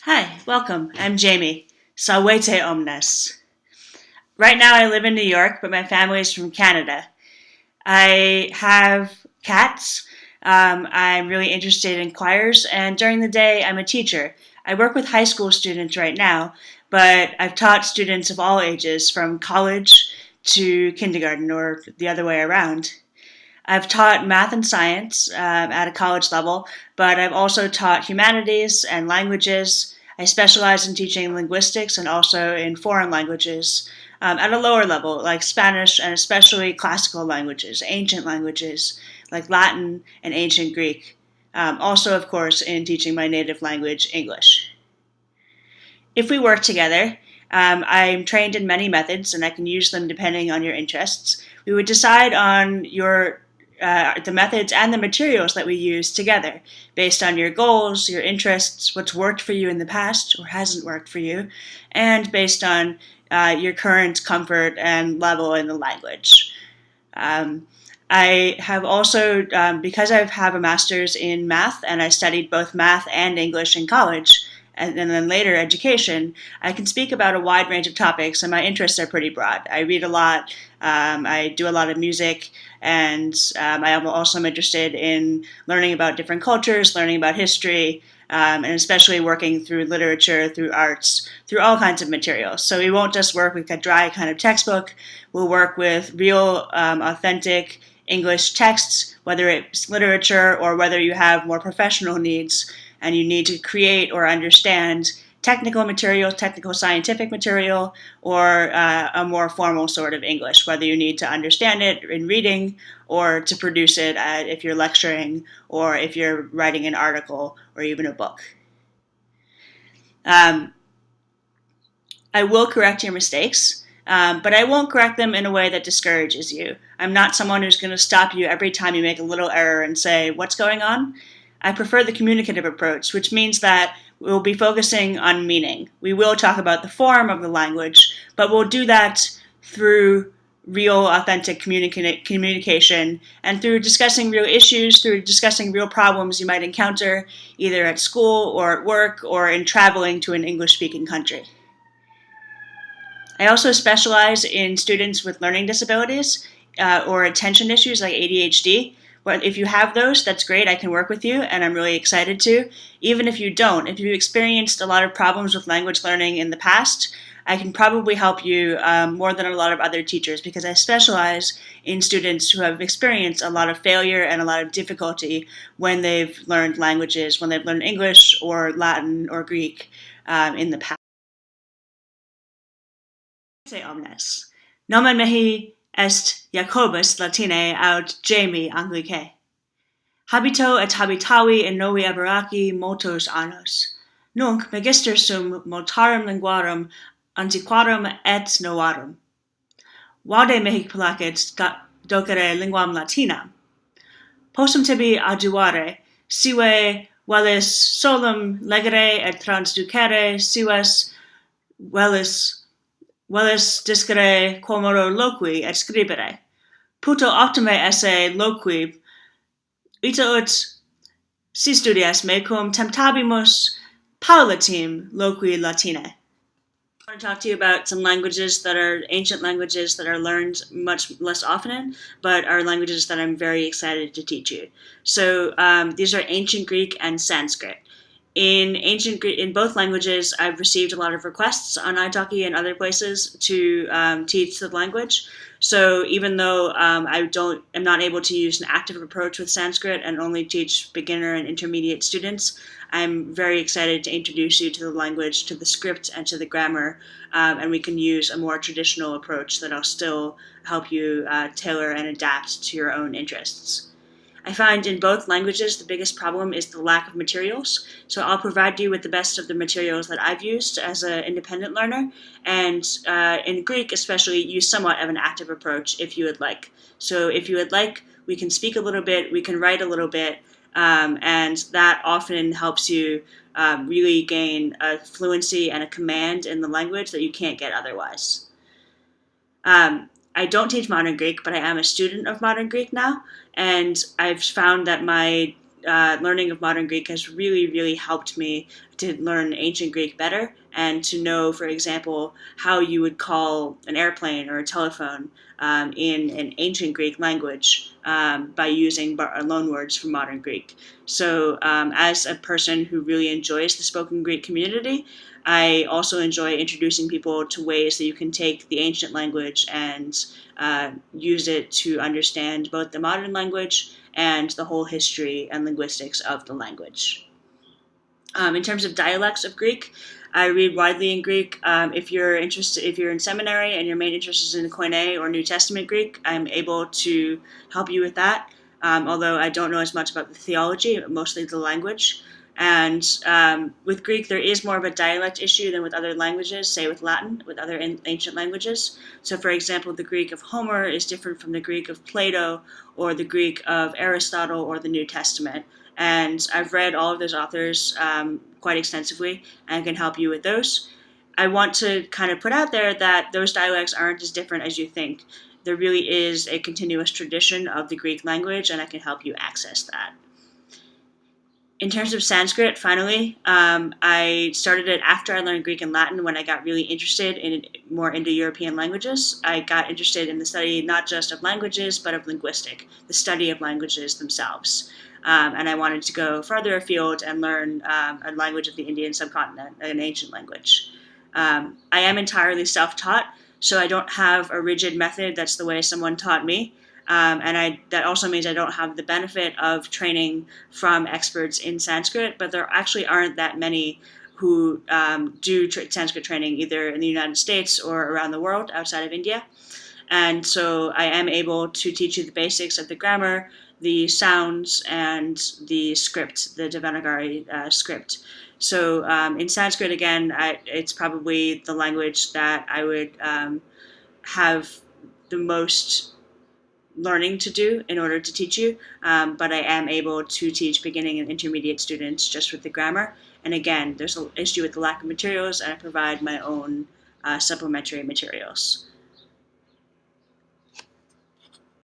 Hi, welcome. I'm Jamie. Salwete omnes. Right now I live in New York, but my family is from Canada. I have cats. I'm really interested in choirs, and during the day I'm a teacher. I work with high school students right now, but I've taught students of all ages, from college to kindergarten or the other way around. I've taught math and science at a college level, but I've also taught humanities and languages. I specialize in teaching linguistics and also in foreign languages at a lower level, like Spanish and especially classical languages, ancient languages like Latin and ancient Greek. Also, of course, in teaching my native language, English. If we work together, I'm trained in many methods and I can use them depending on your interests. We would decide on the methods and the materials that we use together based on your goals, your interests, what's worked for you in the past or hasn't worked for you, and based on your current comfort and level in the language. Um, I have also, because I have a master's in math and I studied both math and English in college, and then later education, I can speak about a wide range of topics, and my interests are pretty broad. I read a lot, I do a lot of music, and I am also interested in learning about different cultures, learning about history, and especially working through literature, through arts, through all kinds of materials. So we won't just work with a dry kind of textbook. We'll work with real, authentic English texts, whether it's literature or whether you have more professional needs and you need to create or understand technical material, technical scientific material, or a more formal sort of English, whether you need to understand it in reading or to produce it if you're lecturing or if you're writing an article or even a book. Um, I will correct your mistakes, but I won't correct them in a way that discourages you. I'm not someone who's going to stop you every time you make a little error and say, "What's going on?" I prefer the communicative approach, which means that we'll be focusing on meaning. We will talk about the form of the language, but we'll do that through real, authentic communication and through discussing real issues, through discussing real problems you might encounter either at school or at work or in traveling to an English speaking country. I also specialize in students with learning disabilities or attention issues like ADHD. But if you have those, that's great. I can work with you, and I'm really excited to. Even if you don't, if you've experienced a lot of problems with language learning in the past, I can probably help you more than a lot of other teachers because I specialize in students who have experienced a lot of failure and a lot of difficulty when they've learned languages, when they've learned English or Latin or Greek in the past. Say omnes. Nomen mehi est Jacobus Latine aut Jamie Anglicae. Habito et habitavi in novi aberraci multos annos. Nunc magister sum multarum linguarum antiquarum et novarum. Vade mehi placet docere linguam latinam. Possum tibi adjuare, sive velis solum legere et transducere, sives velis discere quomodo loqui et scribere. Puto optime esse loqui ita ut si studias mecum temptabimus paulatim loqui latine. I want to talk to you about some languages that are ancient languages that are learned much less often, but are languages that I'm very excited to teach you. So these are ancient Greek and Sanskrit. In both languages, I've received a lot of requests on iTalki and other places to teach the language. So even though I'm not able to use an active approach with Sanskrit and only teach beginner and intermediate students, I'm very excited to introduce you to the language, to the script, and to the grammar, and we can use a more traditional approach that'll still help you tailor and adapt to your own interests. I find in both languages the biggest problem is the lack of materials, so I'll provide you with the best of the materials that I've used as an independent learner, and in Greek especially, use somewhat of an active approach if you would like. So if you would like, we can speak a little bit, we can write a little bit, and that often helps you really gain a fluency and a command in the language that you can't get otherwise. I don't teach modern Greek, but I am a student of modern Greek now, and I've found that my learning of modern Greek has really, really helped me to learn ancient Greek better and to know, for example, how you would call an airplane or a telephone in an ancient Greek language by using loanwords from modern Greek. So, as a person who really enjoys the spoken Greek community, I also enjoy introducing people to ways that you can take the ancient language and use it to understand both the modern language and the whole history and linguistics of the language. In terms of dialects of Greek, I read widely in Greek. If you're in seminary and your main interest is in Koine or New Testament Greek, I'm able to help you with that. Although I don't know as much about the theology, mostly the language. And with Greek, there is more of a dialect issue than with other languages, say with Latin, with other ancient languages. So, for example, the Greek of Homer is different from the Greek of Plato or the Greek of Aristotle or the New Testament. And I've read all of those authors quite extensively and can help you with those. I want to kind of put out there that those dialects aren't as different as you think. There really is a continuous tradition of the Greek language, and I can help you access that. In terms of Sanskrit, finally, I started it after I learned Greek and Latin when I got really interested in more Indo-European languages. I got interested in the study not just of languages, but of linguistic, the study of languages themselves. And I wanted to go farther afield and learn a language of the Indian subcontinent, an ancient language. I am entirely self-taught, so I don't have a rigid method that's the way someone taught me. That also means I don't have the benefit of training from experts in Sanskrit, but there actually aren't that many who do Sanskrit training either in the United States or around the world outside of India. And so I am able to teach you the basics of the grammar, the sounds, and the script, the Devanagari script. So in Sanskrit, again, it's probably the language that I would have the most learning to do in order to teach you, but I am able to teach beginning and intermediate students just with the grammar. And again, there's an issue with the lack of materials, and I provide my own supplementary materials.